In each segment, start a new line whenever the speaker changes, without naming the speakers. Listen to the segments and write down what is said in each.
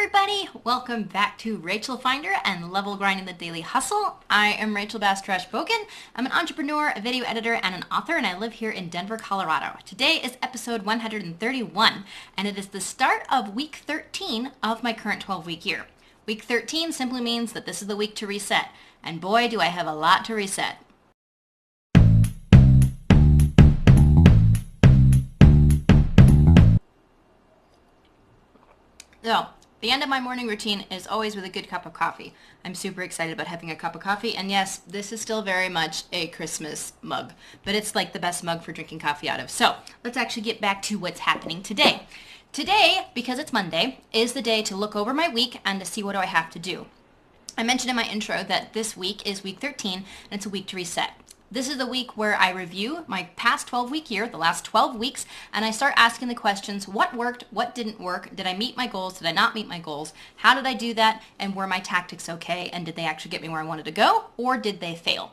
everybody, welcome back to Rachel Finder and Level Grinding the Daily Hustle. I am Rachel Bastrash-Bogan. I'm an entrepreneur, a video editor, and an author, and I live here in Denver, Colorado. Today is episode 131, and it is the start of week 13 of my current 12-week year. Week 13 simply means that this is the week to reset, and boy, do I have a lot to reset. So, the end of my morning routine is always with a good cup of coffee. I'm super excited about having a cup of coffee, and yes, this is still very much a Christmas mug, but it's like the best mug for drinking coffee out of. So, let's actually get back to what's happening today. Today, because it's Monday, is the day to look over my week and to see what do I have to do. I mentioned in my intro that this week is week 13, and it's a week to reset. This is the week where I review my past 12-week year, the last 12 weeks, and I start asking the questions, what worked, what didn't work, did I meet my goals, did I not meet my goals, how did I do that, and were my tactics okay, and did they actually get me where I wanted to go, or did they fail?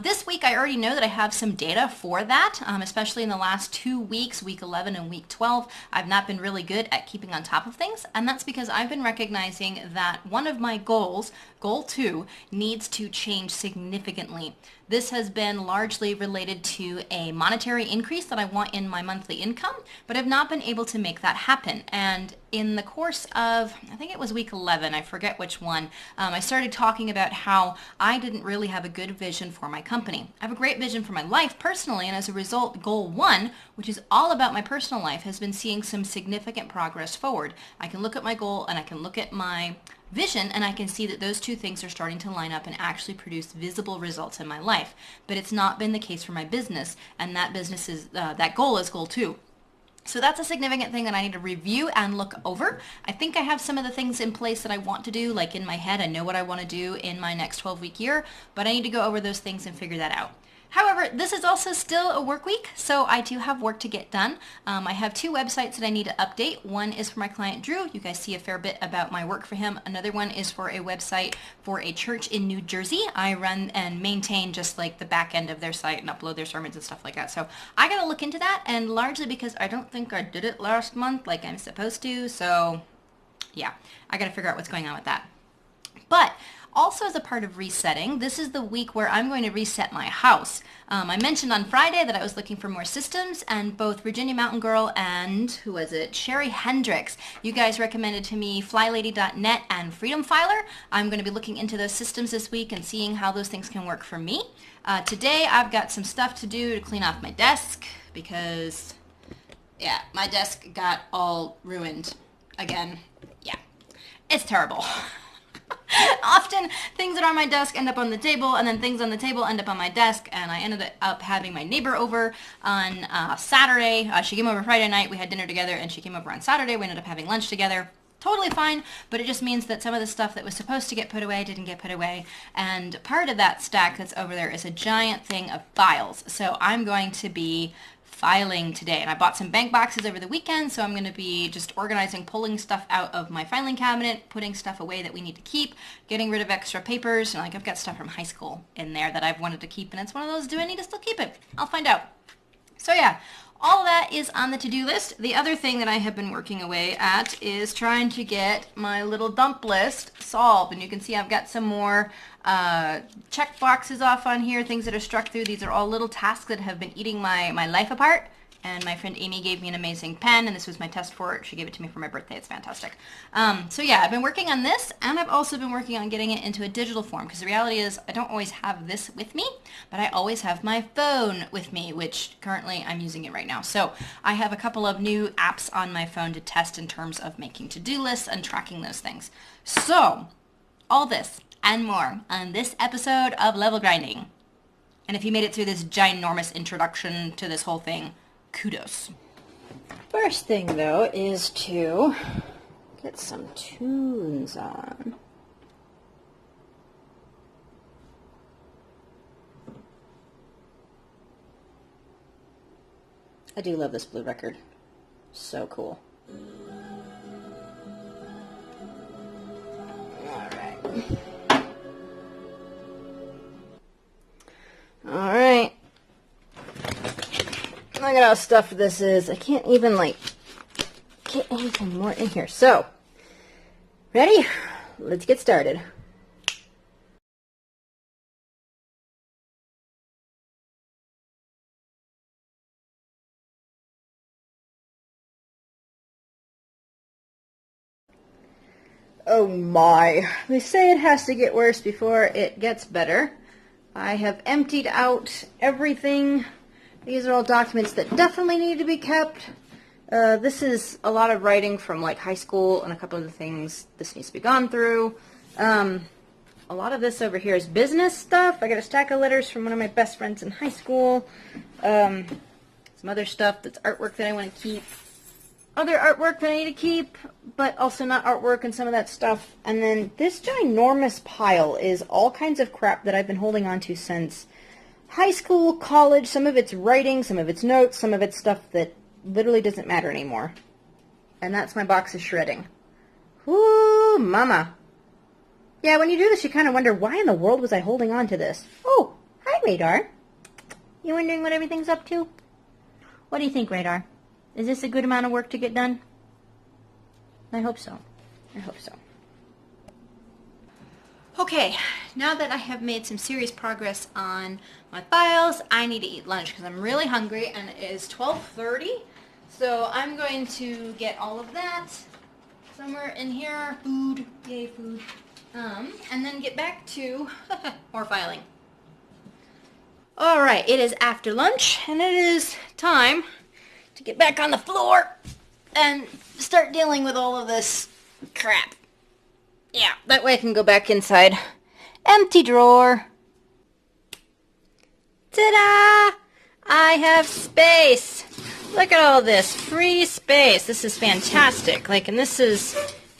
This week, I already know that I have some data for that, especially in the last 2 weeks, week 11 and week 12. I've not been really good at keeping on top of things, and that's because I've been recognizing that one of my goals, goal 2, needs to change significantly. This has been largely related to a monetary increase that I want in my monthly income, but I've not been able to make that happen. And in the course of, I think it was week 11, I forget which one, I started talking about how I didn't really have a good vision for my company. I have a great vision for my life personally, and as a result, goal 1, which is all about my personal life, has been seeing some significant progress forward. I can look at my goal and I can look at my vision, and I can see that those two things are starting to line up and actually produce visible results in my life. But it's not been the case for my business, and that business is that goal is goal 2. So that's a significant thing that I need to review and look over. I think I have some of the things in place that I want to do, like in my head. I know what I want to do in my next 12-week year, but I need to go over those things and figure that out. However, this is also still a work week, so I do have work to get done. I have 2 websites that I need to update. One is for my client Drew. You guys see a fair bit about my work for him. Another one is for a website for a church in New Jersey. I run and maintain just like the back end of their site and upload their sermons and stuff like that. So I gotta look into that, and largely because I don't think I did it last month like I'm supposed to. So yeah, I gotta figure out what's going on with that. But also, as a part of resetting, this is the week where I'm going to reset my house. I mentioned on Friday that I was looking for more systems, and both Virginia Mountain Girl and, who was it, Sherry Hendricks, you guys recommended to me FlyLady.net and Freedom Filer. I'm going to be looking into those systems this week and seeing how those things can work for me. Today, I've got some stuff to do to clean off my desk because, yeah, my desk got all ruined again. Yeah, it's terrible. Often things that are on my desk end up on the table, and then things on the table end up on my desk, and I ended up having my neighbor over on Saturday. She came over Friday night, we had dinner together, and she came over on Saturday. We ended up having lunch together. Totally fine, but it just means that some of the stuff that was supposed to get put away didn't get put away, and part of that stack that's over there is a giant thing of files. So I'm going to be filing today, and I bought some bank boxes over the weekend, so I'm going to be just organizing, pulling stuff out of my filing cabinet, putting stuff away that we need to keep, getting rid of extra papers, and like I've got stuff from high school in there that I've wanted to keep, and it's one of those, do I need to still keep it? I'll find out. So yeah, all that is on the to-do list. The other thing that I have been working away at is trying to get my little dump list solved, and you can see I've got some more check boxes off on here, things that are struck through. These are all little tasks that have been eating my life apart, and my friend Amy gave me an amazing pen, and this was my test for it. She gave it to me for my birthday. It's fantastic. So yeah, I've been working on this, and I've also been working on getting it into a digital form, because the reality is I don't always have this with me, but I always have my phone with me, which currently I'm using it right now. So I have a couple of new apps on my phone to test in terms of making to-do lists and tracking those things. So all this and more on this episode of Level Grinding. And if you made it through this ginormous introduction to this whole thing, kudos. First thing, though, is to get some tunes on. I do love this blue record. So cool. All right. Alright. Look at how stuffed this is. I can't even, get anything more in here. So, Ready? Let's get started. Oh my, they say it has to get worse before it gets better. I have emptied out everything. These are all documents that definitely need to be kept. This is a lot of writing from like high school and a couple of the things this needs to be gone through. A lot of this over here is business stuff. I got a stack of letters from one of my best friends in high school. Some other stuff that's artwork that I want to keep. Other artwork that I need to keep, but also not artwork and some of that stuff. And then this ginormous pile is all kinds of crap that I've been holding on to since high school, college. Some of it's writing, some of it's notes, some of it's stuff that literally doesn't matter anymore. And that's my box of shredding. Whoo, mama. Yeah, when you do this, you kind of wonder, why in the world was I holding on to this? Oh, hi, Radar. You wondering what everything's up to? What do you think, Radar? Is this a good amount of work to get done? I hope so. I hope so. Okay, now that I have made some serious progress on my files, I need to eat lunch because I'm really hungry and it is 12:30. So I'm going to get all of that somewhere in here. Food, yay food. And then get back to more filing. Alright, it is after lunch and it is time to get back on the floor and start dealing with all of this crap. Yeah, that way I can go back inside. Empty drawer. Ta-da! I have space. Look at all this free space. This is fantastic. Like, and this is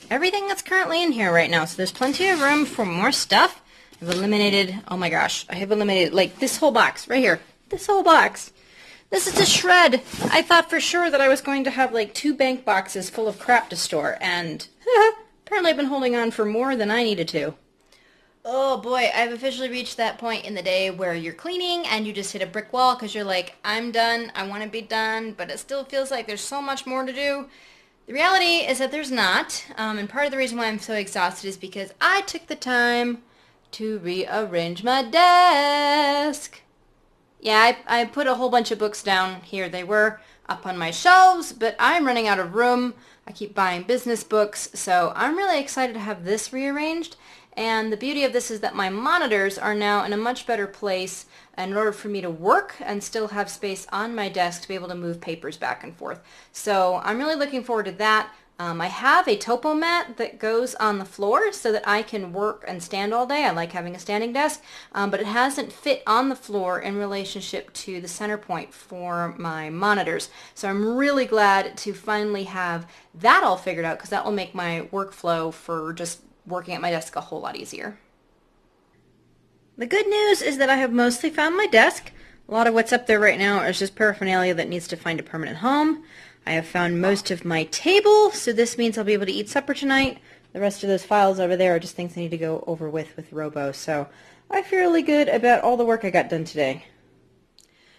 everything that's currently in here right now. So there's plenty of room for more stuff. I've eliminated, oh my gosh, I have eliminated like this whole box right here. This whole box. This is a shred. I thought for sure that I was going to have like 2 bank boxes full of crap to store, and apparently I've been holding on for more than I needed to. Oh boy, I've officially reached that point in the day where you're cleaning and you just hit a brick wall because you're like, I'm done, I want to be done, but it still feels like there's so much more to do. The reality is that there's not, and part of the reason why I'm so exhausted is because I took the time to rearrange my desk. Yeah, I put a whole bunch of books down here. They were up on my shelves, but I'm running out of room. I keep buying business books, so I'm really excited to have this rearranged. And the beauty of this is that my monitors are now in a much better place in order for me to work and still have space on my desk to be able to move papers back and forth. So I'm really looking forward to that. I have a topo mat that goes on the floor so that I can work and stand all day. I like having a standing desk, but it hasn't fit on the floor in relationship to the center point for my monitors. So I'm really glad to finally have that all figured out because that will make my workflow for just working at my desk a whole lot easier. The good news is that I have mostly found my desk. A lot of what's up there right now is just paraphernalia that needs to find a permanent home. I have found most of my table, so this means I'll be able to eat supper tonight. The rest of those files over there are just things I need to go over with Robo, so I feel really good about all the work I got done today.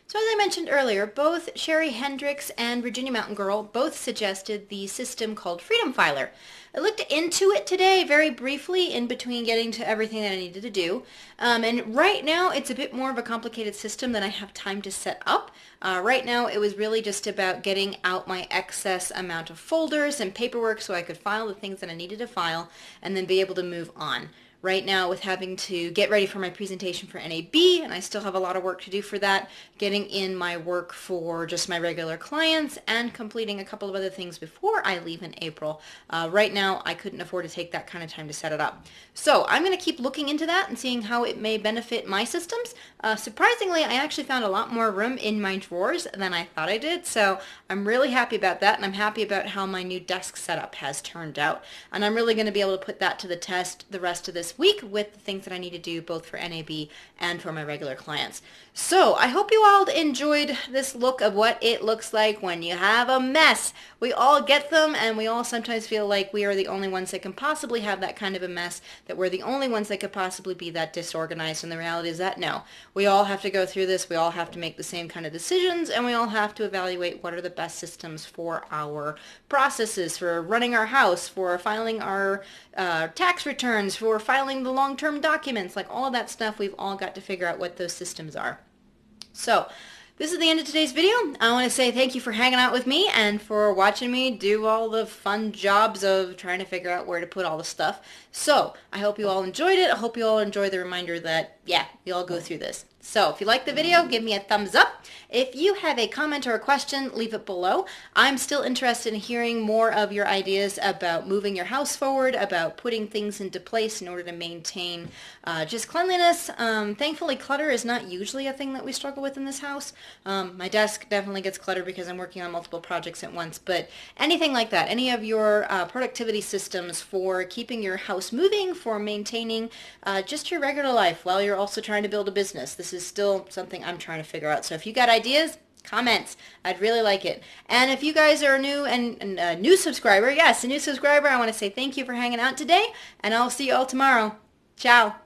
So as I mentioned earlier, both Sherry Hendricks and Virginia Mountain Girl both suggested the system called Freedom Filer. I looked into it today very briefly in between getting to everything that I needed to do. And right now it's a bit more of a complicated system than I have time to set up. Right now it was really just about getting out my excess amount of folders and paperwork so I could file the things that I needed to file and then be able to move on. Right now with having to get ready for my presentation for NAB, and I still have a lot of work to do for that, getting in my work for just my regular clients and completing a couple of other things before I leave in April. Right now I couldn't afford to take that kind of time to set it up. So I'm going to keep looking into that and seeing how it may benefit my systems. Surprisingly, I actually found a lot more room in my drawers than I thought I did, so I'm really happy about that, and I'm happy about how my new desk setup has turned out. And I'm really going to be able to put that to the test the rest of this week with the things that I need to do both for NAB and for my regular clients. So I hope you all enjoyed this look of what it looks like when you have a mess. We all get them, and we all sometimes feel like we are the only ones that can possibly have that kind of a mess, that we're the only ones that could possibly be that disorganized. And the reality is that no, we all have to go through this. We all have to make the same kind of decisions, and we all have to evaluate what are the best systems for our processes, for running our house, for filing our tax returns, for filing the long-term documents, like all of that stuff. We've all got to figure out what those systems are. So this is the end of today's video. I want to say thank you for hanging out with me and for watching me do all the fun jobs of trying to figure out where to put all the stuff. So I hope you all enjoyed it. I hope you all enjoy the reminder that, yeah, we all go through this. So if you like the video, give me a thumbs up. If you have a comment or a question, leave it below. I'm still interested in hearing more of your ideas about moving your house forward, about putting things into place in order to maintain just cleanliness. Thankfully, clutter is not usually a thing that we struggle with in this house. My desk definitely gets cluttered because I'm working on multiple projects at once, but anything like that, any of your productivity systems for keeping your house moving, for maintaining just your regular life while you're also trying to build a business. This is still something I'm trying to figure out. So if you got ideas, comments, I'd really like it. And if you guys are new and a new subscriber, yes, a new subscriber, I want to say thank you for hanging out today, and I'll see you all tomorrow. Ciao.